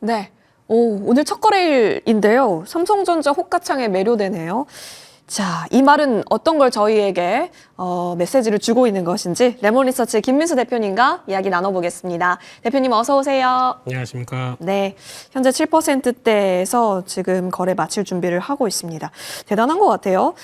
네. 오늘 첫 거래일인데요. 삼성전자 호가창에 매료되네요. 자, 이 말은 어떤 걸 저희에게 메시지를 주고 있는 것인지 레몬리서치의 김민수 대표님과 이야기 나눠보겠습니다. 대표님 어서 오세요. 안녕하십니까. 네, 현재 7%대에서 지금 거래 마칠 준비를 하고 있습니다. 대단한 것 같아요.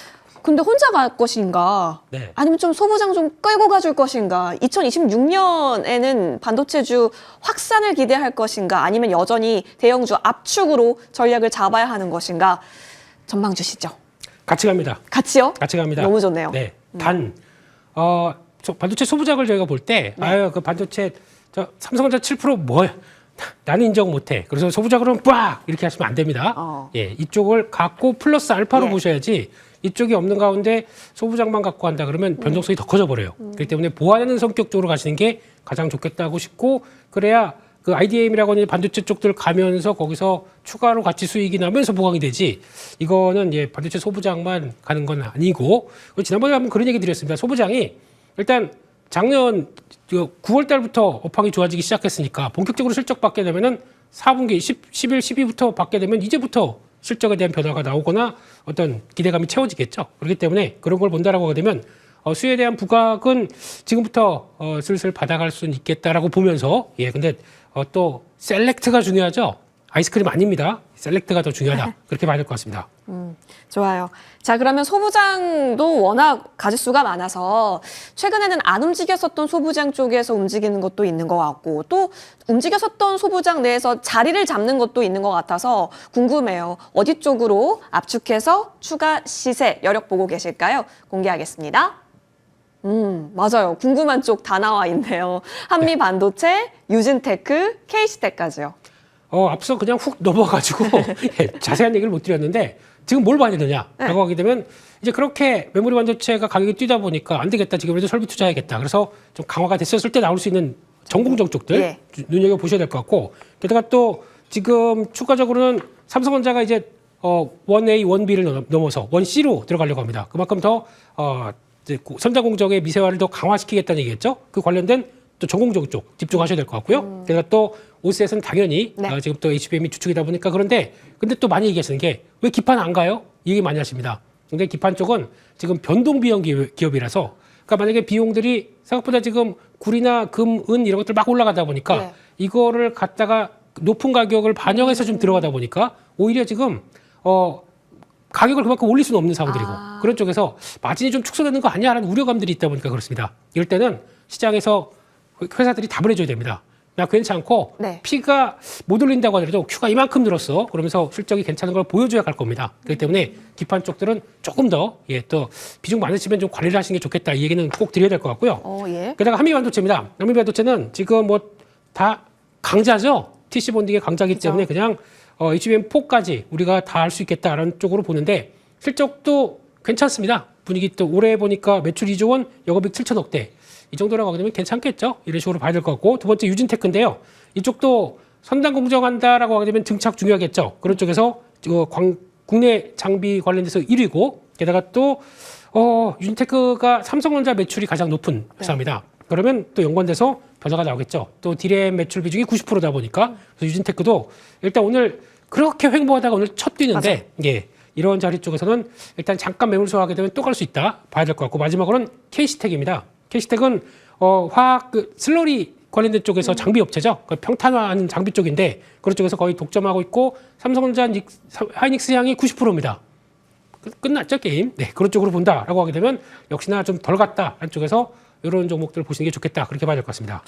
근데 혼자 갈 것인가? 네. 아니면 좀 소부장 좀 끌고 가줄 것인가? 2026년에는 반도체주 확산을 기대할 것인가? 아니면 여전히 대형주 압축으로 전략을 잡아야 하는 것인가? 전망 주시죠. 같이 갑니다. 같이요? 같이 갑니다. 너무 좋네요. 네. 반도체 소부장을 저희가 볼 때, 네. 그 반도체, 삼성전자 7% 뭐야? 나는 인정 못해. 그래서 소부장으로는 빡! 이렇게 하시면 안 됩니다. 예, 이쪽을 갖고 플러스 알파로 예. 보셔야지 이쪽이 없는 가운데 소부장만 갖고 한다 그러면 변동성이 더 커져 버려요. 그렇기 때문에 보완하는 성격 쪽으로 가시는 게 가장 좋겠다고 싶고, 그래야 그 IDM이라고 하는 반도체 쪽들 가면서 거기서 추가로 같이 수익이 나면서 보강이 되지, 이거는 예, 반도체 소부장만 가는 건 아니고. 지난번에 한번 그런 얘기 드렸습니다. 소부장이 일단 작년 9월 달부터 업황이 좋아지기 시작했으니까 본격적으로 실적 받게 되면은 4분기 11, 12부터 받게 되면 이제부터 실적에 대한 변화가 나오거나 어떤 기대감이 채워지겠죠. 그렇기 때문에 그런 걸 본다라고 하게 되면 수에 대한 부각은 지금부터 슬슬 받아갈 수는 있겠다라고 보면서, 예, 근데 또 셀렉트가 중요하죠. 아이스크림 아닙니다. 셀렉트가 더 중요하다. 그렇게 봐야 될 것 같습니다. 좋아요. 자, 그러면 소부장도 워낙 가짓수가 많아서 최근에는 안 움직였었던 소부장 쪽에서 움직이는 것도 있는 것 같고, 또 움직였었던 소부장 내에서 자리를 잡는 것도 있는 것 같아서 궁금해요. 어디 쪽으로 압축해서 추가 시세 여력 보고 계실까요? 공개하겠습니다. 맞아요. 궁금한 쪽 다 나와 있네요. 한미반도체, 유진테크, KC테크까지요. 앞서 그냥 훅 넘어가지고 예, 자세한 얘기를 못 드렸는데 지금 뭘 봐야 되느냐라고 네. 하게 되면 이제 그렇게 메모리 반도체가 가격이 뛰다 보니까 안 되겠다. 지금이라도 설비 투자해야겠다. 그래서 좀 강화가 됐었을 때 나올 수 있는 전공정 쪽들 예. 눈여겨보셔야 될 것 같고, 게다가 또 지금 추가적으로는 삼성전자가 이제 1A, 1B를 넘어서 1C로 들어가려고 합니다. 그만큼 더 이제 선자 공정의 미세화를 더 강화시키겠다는 얘기겠죠. 그 관련된 또 전공정 쪽 집중하셔야 될 것 같고요. 게다가 또 OCS는 당연히 네. 지금 또 HBM이 주축이다 보니까. 그런데 근데 또 많이 얘기하시는 게 왜 기판 안 가요? 이 얘기 많이 하십니다. 근데 기판 쪽은 지금 변동 비용 기업이라서, 그러니까 만약에 비용들이 생각보다 지금 구리나 금, 은 이런 것들 막 올라가다 보니까 네. 이거를 갖다가 높은 가격을 반영해서 좀 들어가다 보니까 오히려 지금 가격을 그만큼 올릴 수는 없는 상황들이고, 그런 쪽에서 마진이 좀 축소되는 거 아니야라는 우려감들이 있다 보니까 그렇습니다. 이럴 때는 시장에서 회사들이 답을 해줘야 됩니다. 야, 괜찮고 네. P가 못 올린다고 하더라도 Q가 이만큼 늘었어. 그러면서 실적이 괜찮은 걸 보여줘야 갈 겁니다. 그렇기 때문에 기판 쪽들은 조금 더 또 비중 많으시면 좀 관리를 하시는 게 좋겠다. 이 얘기는 꼭 드려야 될 것 같고요. 예. 게다가 한미반도체입니다. 한미반도체는 지금 뭐 다 강자죠. TC 본딩의 강자이기 때문에 그냥 HBM4까지 우리가 다 할 수 있겠다라는 쪽으로 보는데, 실적도 괜찮습니다. 분위기 또 올해 보니까 매출 2조 원, 영업이익 7천억대. 이 정도라고 하게 되면 괜찮겠죠. 이런 식으로 봐야 될 것 같고, 두 번째 유진테크인데요. 이쪽도 선단 공정한다라고 하게 되면 등착 중요하겠죠. 그런 쪽에서 국내 장비 관련돼서 1위고, 게다가 또 유진테크가 삼성전자 매출이 가장 높은 회사입니다. 그러면 또 연관돼서 변화가 나오겠죠. 또 디램 매출 비중이 90%다 보니까, 그래서 유진테크도 일단 오늘 그렇게 횡보하다가 오늘 첫 뛰는데, 예, 이런 자리 쪽에서는 일단 잠깐 매물 소화하게 되면 또 갈 수 있다 봐야 될 것 같고, 마지막으로는 KC텍입니다. KC텍은 화학 슬러리 관련된 쪽에서 장비 업체죠. 평탄화하는 장비 쪽인데 그런 쪽에서 거의 독점하고 있고, 삼성전자 하이닉스 향이 90%입니다. 끝났죠, 게임. 네, 그런 쪽으로 본다라고 하게 되면 역시나 좀 덜 갔다 한쪽에서 이런 종목들을 보시는 게 좋겠다. 그렇게 봐야 될 것 같습니다.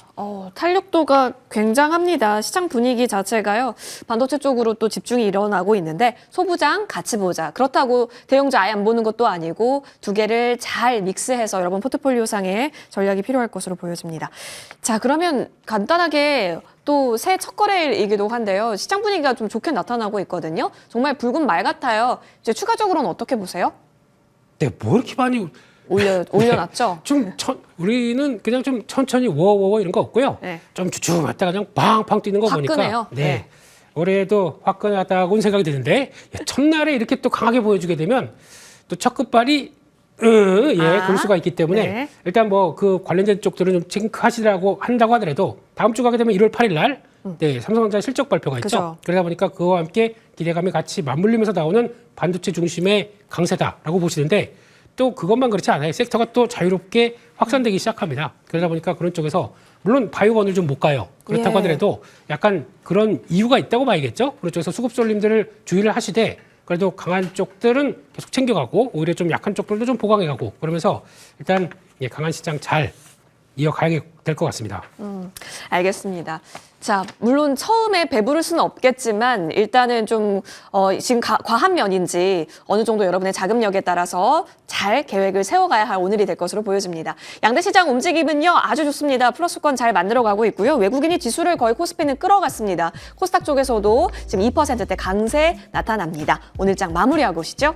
탄력도가 굉장합니다. 시장 분위기 자체가요. 반도체 쪽으로 또 집중이 일어나고 있는데 소부장 같이 보자. 그렇다고 대형주 아예 안 보는 것도 아니고 두 개를 잘 믹스해서 여러분 포트폴리오상에 전략이 필요할 것으로 보여집니다. 자, 그러면 간단하게 또 새 첫 거래일이기도 한데요. 시장 분위기가 좀 좋게 나타나고 있거든요. 정말 붉은 말 같아요. 이제 추가적으로는 어떻게 보세요? 네, 뭐 이렇게 많이 올려놨죠? 우리는 그냥 좀 천천히 워워워 이런 거 없고요. 네. 좀 주춤했다가 그냥 팡팡 뛰는 거 보니까 화끈해요. 네. 올해도 화끈하다고는 생각이 드는데, 첫날에 이렇게 또 강하게 보여주게 되면 또 첫 끝발이 그럴 수가 있기 때문에 네. 일단 뭐 그 관련된 쪽들은 좀 체크하시라고 한다고 하더라도 다음 주 가게 되면 1월 8일 날 네, 삼성전자의 실적 발표가 있죠. 그죠. 그러다 보니까 그와 함께 기대감이 같이 맞물리면서 나오는 반도체 중심의 강세다라고 보시는데 또 그것만 그렇지 않아요. 섹터가 또 자유롭게 확산되기 시작합니다. 그러다 보니까 그런 쪽에서 물론 바이오가 오늘 좀 못 가요. 그렇다고 예. 하더라도 약간 그런 이유가 있다고 봐야겠죠. 그런 쪽에서 수급쏠림들을 주의를 하시되 그래도 강한 쪽들은 계속 챙겨가고 오히려 좀 약한 쪽들도 좀 보강해가고 그러면서 일단 강한 시장 잘 이어가야 될 것 같습니다. 알겠습니다. 자, 물론 처음에 배부를 수는 없겠지만 일단은 좀 지금 과한 면인지 어느 정도 여러분의 자금력에 따라서 잘 계획을 세워가야 할 오늘이 될 것으로 보여집니다. 양대 시장 움직임은요 아주 좋습니다. 플러스권 잘 만들어가고 있고요. 외국인이 지수를 거의 코스피는 끌어갔습니다. 코스닥 쪽에서도 지금 2%대 강세 나타납니다. 오늘 장 마무리하고 오시죠.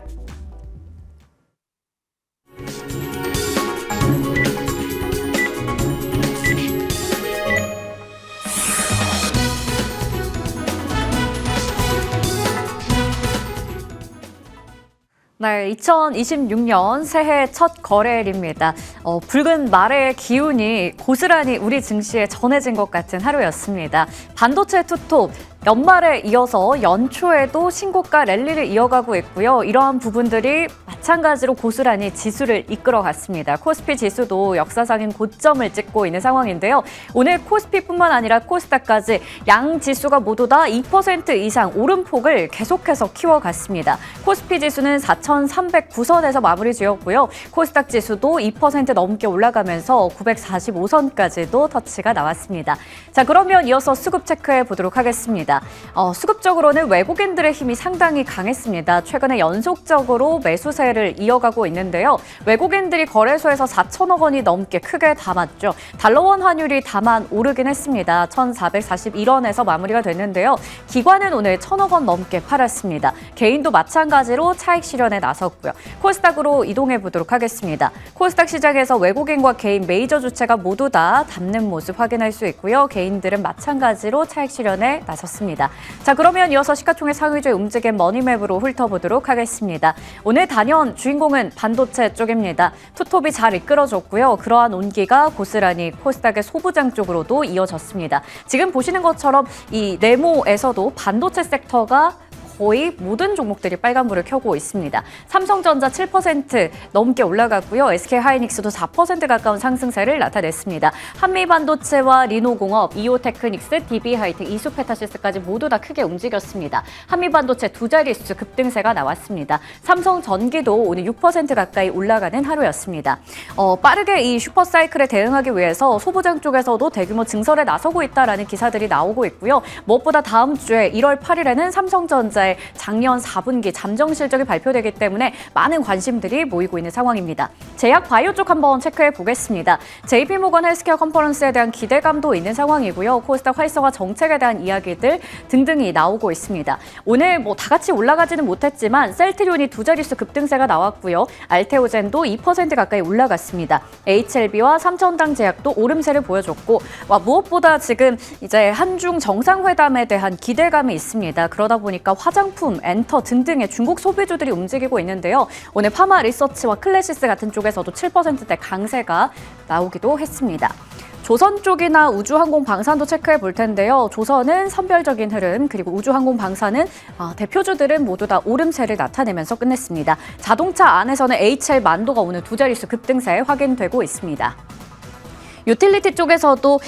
네, 2026년 새해 첫 거래일입니다. 붉은 말의 기운이 고스란히 우리 증시에 전해진 것 같은 하루였습니다. 반도체 투톱, 연말에 이어서 연초에도 신고가 랠리를 이어가고 있고요. 이러한 부분들이 마찬가지로 고스란히 지수를 이끌어갔습니다. 코스피 지수도 역사적인 고점을 찍고 있는 상황인데요. 오늘 코스피뿐만 아니라 코스닥까지 양 지수가 모두 다 2% 이상 오름폭을 계속해서 키워갔습니다. 코스피 지수는 4,309선에서 마무리 지었고요. 코스닥 지수도 2% 넘게 올라가면서 945선까지도 터치가 나왔습니다. 자, 그러면 이어서 수급 체크해 보도록 하겠습니다. 수급적으로는 외국인들의 힘이 상당히 강했습니다. 최근에 연속적으로 매수세를 이어가고 있는데요. 외국인들이 거래소에서 4천억 원이 넘게 크게 담았죠. 달러원 환율이 다만 오르긴 했습니다. 1,441원에서 마무리가 됐는데요. 기관은 오늘 1,000억 원 넘게 팔았습니다. 개인도 마찬가지로 차익 실현에 나섰고요. 코스닥으로 이동해 보도록 하겠습니다. 코스닥 시장에서 외국인과 개인 메이저 주체가 모두 다 담는 모습 확인할 수 있고요. 개인들은 마찬가지로 차익 실현에 나섰습니다. 자, 그러면 이어서 시가총액 상위주의 움직임 머니맵으로 훑어보도록 하겠습니다. 오늘 단연 주인공은 반도체 쪽입니다. 투톱이 잘 이끌어줬고요. 그러한 온기가 고스란히 코스닥의 소부장 쪽으로도 이어졌습니다. 지금 보시는 것처럼 이 네모에서도 반도체 섹터가 거의 모든 종목들이 빨간불을 켜고 있습니다. 삼성전자 7% 넘게 올라갔고요. SK하이닉스도 4% 가까운 상승세를 나타냈습니다. 한미반도체와 리노공업, 이오테크닉스, DB하이텍, 이수페타시스까지 모두 다 크게 움직였습니다. 한미반도체 두 자릿수 급등세가 나왔습니다. 삼성전기도 오늘 6% 가까이 올라가는 하루였습니다. 빠르게 이 슈퍼사이클에 대응하기 위해서 소부장 쪽에서도 대규모 증설에 나서고 있다라는 기사들이 나오고 있고요. 무엇보다 다음 주에 1월 8일에는 삼성전자 작년 4분기 잠정 실적이 발표되기 때문에 많은 관심들이 모이고 있는 상황입니다. 제약 바이오 쪽 한번 체크해 보겠습니다. JP모건 헬스케어 컨퍼런스에 대한 기대감도 있는 상황이고요. 코스닥 활성화 정책에 대한 이야기들 등등이 나오고 있습니다. 오늘 다 같이 올라가지는 못했지만 셀트리온이 두 자릿수 급등세가 나왔고요. 알테오젠도 2% 가까이 올라갔습니다. HLB와 삼천당 제약도 오름세를 보여줬고 무엇보다 지금 이제 한중 정상회담에 대한 기대감이 있습니다. 그러다 보니까 화장품, 엔터 등등의 중국 소비주들이 움직이고 있는데요. 오늘 파마 리서치와 클래시스 같은 쪽에서도 7%대 강세가 나오기도 했습니다. 조선 쪽이나 우주항공 방산도 체크해 볼 텐데요. 조선은 선별적인 흐름, 그리고 우주항공 방산은 대표주들은 모두 다 오름세를 나타내면서 끝냈습니다. 자동차 안에서는 HL 만도가 오늘 두 자릿수 급등세 확인되고 있습니다. 유틸리티 쪽에서도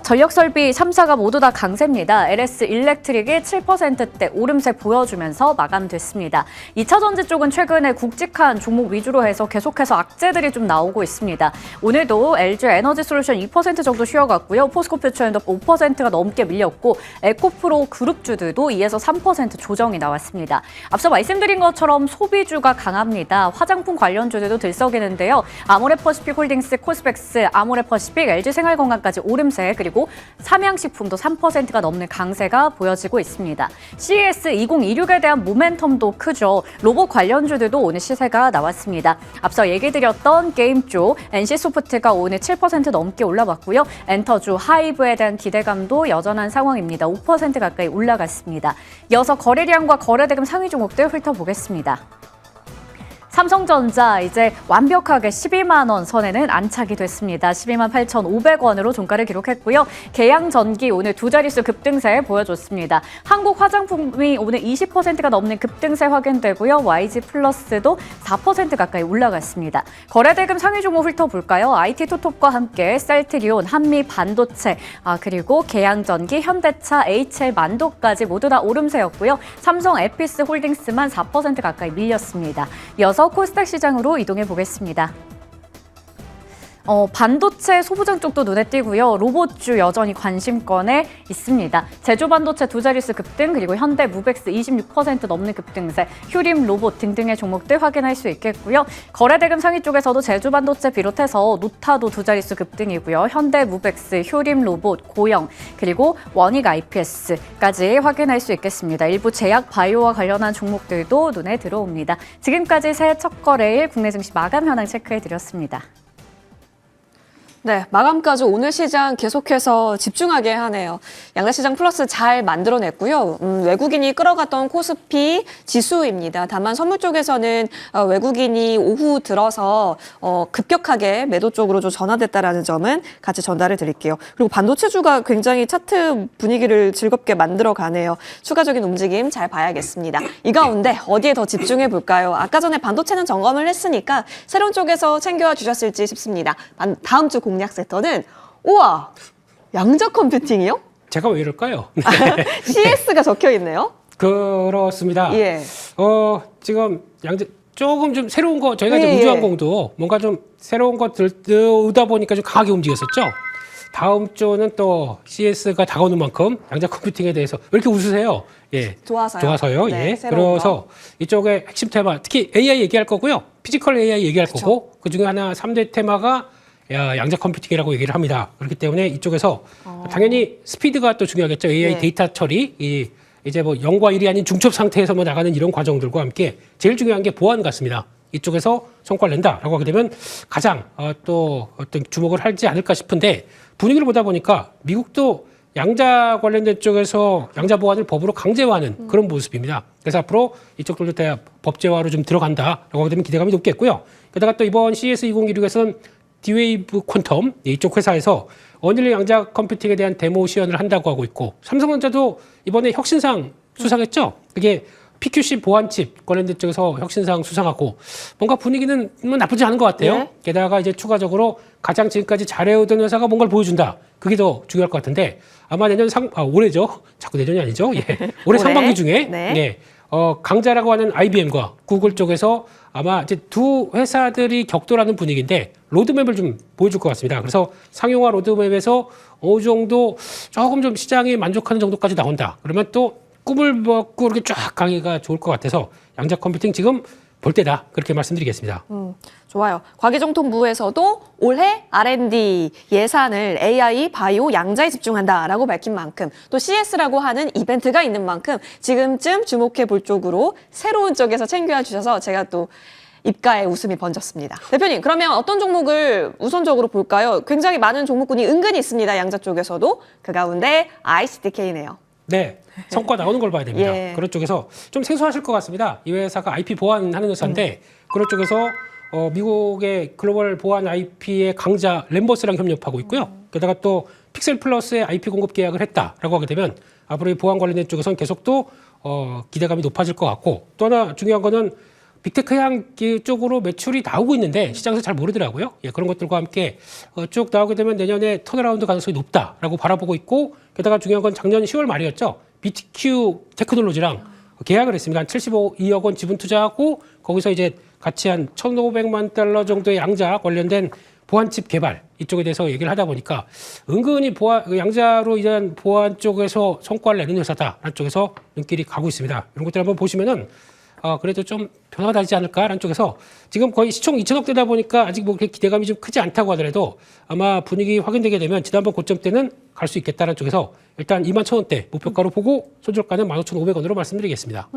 전력설비 3사가 모두 다 강세입니다. LS 일렉트릭이 7%대 오름세 보여주면서 마감됐습니다. 2차전지 쪽은 최근에 굵직한 종목 위주로 해서 계속해서 악재들이 좀 나오고 있습니다. 오늘도 LG 에너지 솔루션 2% 정도 쉬어갔고요. 포스코퓨처엔도 5%가 넘게 밀렸고 에코프로 그룹주들도 2에서 3% 조정이 나왔습니다. 앞서 말씀드린 것처럼 소비주가 강합니다. 화장품 관련주들도 들썩이는데요. 아모레퍼시픽 홀딩스, 코스백스, 아모레퍼시픽, LG생활건강까지 오름세, 그리고 삼양식품도 3%가 넘는 강세가 보여지고 있습니다. CES 2026에 대한 모멘텀도 크죠. 로봇 관련주들도 오늘 시세가 나왔습니다. 앞서 얘기 드렸던 게임 쪽 NC소프트가 오늘 7% 넘게 올라왔고요. 엔터주 하이브에 대한 기대감도 여전한 상황입니다. 5% 가까이 올라갔습니다. 이어서 거래량과 거래대금 상위 종목들 훑어보겠습니다. 삼성전자 이제 완벽하게 12만 원 선에는 안착이 됐습니다. 12만 8,500원으로 종가를 기록했고요. 계양전기 오늘 두 자릿수 급등세 보여줬습니다. 한국 화장품이 오늘 20%가 넘는 급등세 확인되고요. YG 플러스도 4% 가까이 올라갔습니다. 거래대금 상위 종목 훑어볼까요? IT투톱과 함께 셀트리온, 한미반도체, 그리고 계양전기, 현대차, HL만도까지 모두 다 오름세였고요. 삼성 에피스 홀딩스만 4% 가까이 밀렸습니다. 이어서 코스닥 시장으로 이동해 보겠습니다. 반도체 소부장 쪽도 눈에 띄고요. 로봇주 여전히 관심권에 있습니다. 제조반도체 두 자릿수 급등, 그리고 현대 무벡스 26% 넘는 급등세, 휴림 로봇 등등의 종목들 확인할 수 있겠고요. 거래대금 상위 쪽에서도 제조반도체 비롯해서 노타도 두 자릿수 급등이고요. 현대 무벡스, 휴림 로봇, 고영, 그리고 원익 IPS까지 확인할 수 있겠습니다. 일부 제약 바이오와 관련한 종목들도 눈에 들어옵니다. 지금까지 새해 첫 거래일 국내 증시 마감 현황 체크해드렸습니다. 네, 마감까지 오늘 시장 계속해서 집중하게 하네요. 양자시장 플러스 잘 만들어냈고요. 외국인이 끌어갔던 코스피 지수입니다. 다만 선물 쪽에서는 외국인이 오후 들어서 급격하게 매도 쪽으로 좀 전환됐다라는 점은 같이 전달을 드릴게요. 그리고 반도체주가 굉장히 차트 분위기를 즐겁게 만들어가네요. 추가적인 움직임 잘 봐야겠습니다. 이 가운데 어디에 더 집중해 볼까요? 아까 전에 반도체는 점검을 했으니까 새로운 쪽에서 챙겨와 주셨을지 싶습니다. 다음 주 공략 세터는 우와, 양자 컴퓨팅이요? 제가 왜 이럴까요? CS가 적혀 있네요. 그렇습니다. 예. 지금 조금 좀 새로운 거, 저희가 이제 예, 우주항공도 뭔가 좀 새로운 거 들어오다 보니까 좀 강하게 움직였었죠. 다음 주는 또 CS가 다가오는 만큼 양자 컴퓨팅에 대해서 왜 이렇게 웃으세요? 예. 좋아서요. 네, 예. 새로운 그래서 거. 이쪽에 핵심 테마, 특히 AI 얘기할 거고요. 피지컬 AI 얘기할 거고, 그 중에 하나 3대 테마가 양자 컴퓨팅이라고 얘기를 합니다. 그렇기 때문에 이쪽에서 당연히 스피드가 또 중요하겠죠. AI 네. 데이터 처리, 이제 뭐 0과 1이 아닌 중첩 상태에서 뭐 나가는 이런 과정들과 함께 제일 중요한 게 보안 같습니다. 이쪽에서 성과를 낸다라고 하게 되면 가장 또 어떤 주목을 하지 않을까 싶은데 분위기를 보다 보니까 미국도 양자 관련된 쪽에서 양자 보안을 법으로 강제화하는 그런 모습입니다. 그래서 앞으로 이쪽들도 다 법제화로 좀 들어간다라고 하게 되면 기대감이 높겠고요. 게다가 또 이번 CES 2016에서는 디웨이브 퀀텀 이쪽 회사에서 어닐리 양자 컴퓨팅에 대한 데모 시연을 한다고 하고 있고 삼성전자도 이번에 혁신상 수상했죠. 그게 PQC 보안칩 관련된 쪽에서 혁신상 수상하고 뭔가 분위기는 뭐 나쁘지 않은 것 같아요. 네. 게다가 이제 추가적으로 가장 지금까지 잘해오던 회사가 뭔가를 보여준다. 그게 더 중요할 것 같은데 아마 내년 올해죠. 자꾸 내년이 아니죠. 예. 올해 상반기 중에 네. 예. 강자라고 하는 IBM과 구글 쪽에서 아마 이제 두 회사들이 격돌하는 분위기인데 로드맵을 좀 보여줄 것 같습니다. 그래서 상용화 로드맵에서 어느 정도 조금 좀 시장이 만족하는 정도까지 나온다. 그러면 또 꿈을 먹고 이렇게 쫙 가기가 좋을 것 같아서 양자 컴퓨팅 지금 볼 때다. 그렇게 말씀드리겠습니다. 좋아요. 과기정통부에서도 올해 R&D 예산을 AI, 바이오, 양자에 집중한다라고 밝힌 만큼 또 CS라고 하는 이벤트가 있는 만큼 지금쯤 주목해 볼 쪽으로 새로운 쪽에서 챙겨와 주셔서 제가 또 입가에 웃음이 번졌습니다. 대표님, 그러면 어떤 종목을 우선적으로 볼까요? 굉장히 많은 종목군이 은근히 있습니다. 양자 쪽에서도. 그 가운데 ICDK네요. 네. 성과 나오는 걸 봐야 됩니다. 예. 그런 쪽에서 좀 생소하실 것 같습니다. 이 회사가 IP 보안하는 회사인데 그런 쪽에서 미국의 글로벌 보안 IP의 강자 램버스랑 협력하고 있고요. 게다가 또 픽셀 플러스의 IP 공급 계약을 했다라고 하게 되면 앞으로 이 보안 관련된 쪽에서는 계속 또 기대감이 높아질 것 같고 또 하나 중요한 거는 빅테크 향 쪽으로 매출이 나오고 있는데 시장에서 잘 모르더라고요. 예, 그런 것들과 함께 쭉 나오게 되면 내년에 턴어라운드 가능성이 높다라고 바라보고 있고 게다가 중요한 건 작년 10월 말이었죠. BTQ 테크놀로지랑 계약을 했습니다. 한 75억 원 지분 투자하고 거기서 이제 같이 한 1,500만 달러 정도의 양자 관련된 보안칩 개발 이쪽에 대해서 얘기를 하다 보니까 은근히 양자로 인한 보안 쪽에서 성과를 내는 회사다라는 쪽에서 눈길이 가고 있습니다. 이런 것들 한번 보시면은 그래도 좀 변화가 다르지 않을까라는 쪽에서 지금 거의 시총 2천억 되다 보니까 아직 뭐 그렇게 기대감이 좀 크지 않다고 하더라도 아마 분위기 확인되게 되면 지난번 고점 때는 갈 수 있겠다는 쪽에서 일단 21,000원대 목표가로 보고 손절가는 15,500원으로 말씀드리겠습니다.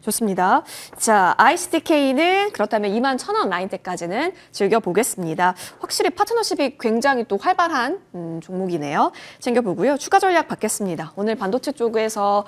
좋습니다. 자, ICDK는 그렇다면 21,000원 라인대까지는 즐겨보겠습니다. 확실히 파트너십이 굉장히 또 활발한 종목이네요. 챙겨보고요. 추가 전략 받겠습니다. 오늘 반도체 쪽에서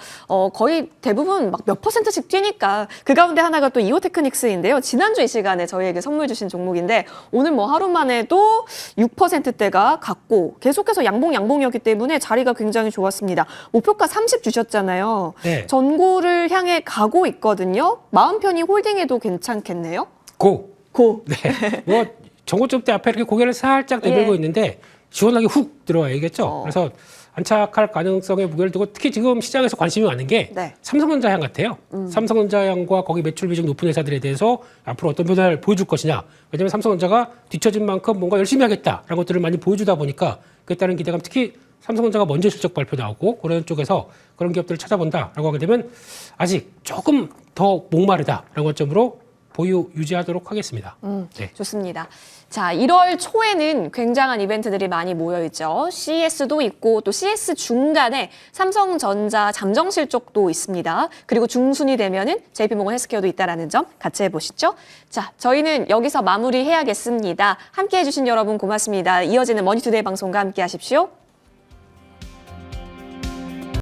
거의 대부분 막 몇 %씩 뛰니까 그 가운데 하나가 또 이오테크닉스인데요. 지난주 이 시간에 저희에게 선물 주신 종목인데 오늘 뭐 하루 만에도 6%대가 갔고 계속해서 양봉이었기 때문에 자리가 굉장히 좋았습니다. 목표가 30 주셨잖아요. 네. 전고를 향해 가고 있거든요. 마음 편히 홀딩해도 괜찮겠네요. 고! 고. 네. 뭐 정고점 때 앞에 이렇게 고개를 살짝 내밀고 예. 있는데 시원하게 훅 들어와야겠죠. 그래서 안착할 가능성에 무게를 두고 특히 지금 시장에서 관심이 많은 게 네. 삼성전자 향 같아요. 삼성전자 향과 거기 매출 비중 높은 회사들에 대해서 앞으로 어떤 변화를 보여줄 것이냐. 왜냐하면 삼성전자가 뒤처진 만큼 뭔가 열심히 하겠다라는 것들을 많이 보여주다 보니까 그에 따른 기대감, 특히 삼성전자가 먼저 실적 발표 나오고 그런 쪽에서 그런 기업들을 찾아본다라고 하게 되면 아직 조금 더 목마르다라는 관점으로 보유 유지하도록 하겠습니다. 네. 좋습니다. 자, 1월 초에는 굉장한 이벤트들이 많이 모여있죠. CES도 있고 또 CS 중간에 삼성전자 잠정 실적도 있습니다. 그리고 중순이 되면은 JP모건 헬스케어도 있다라는 점 같이 해보시죠. 자, 저희는 여기서 마무리해야겠습니다. 함께해 주신 여러분 고맙습니다. 이어지는 머니투데이 방송과 함께 하십시오.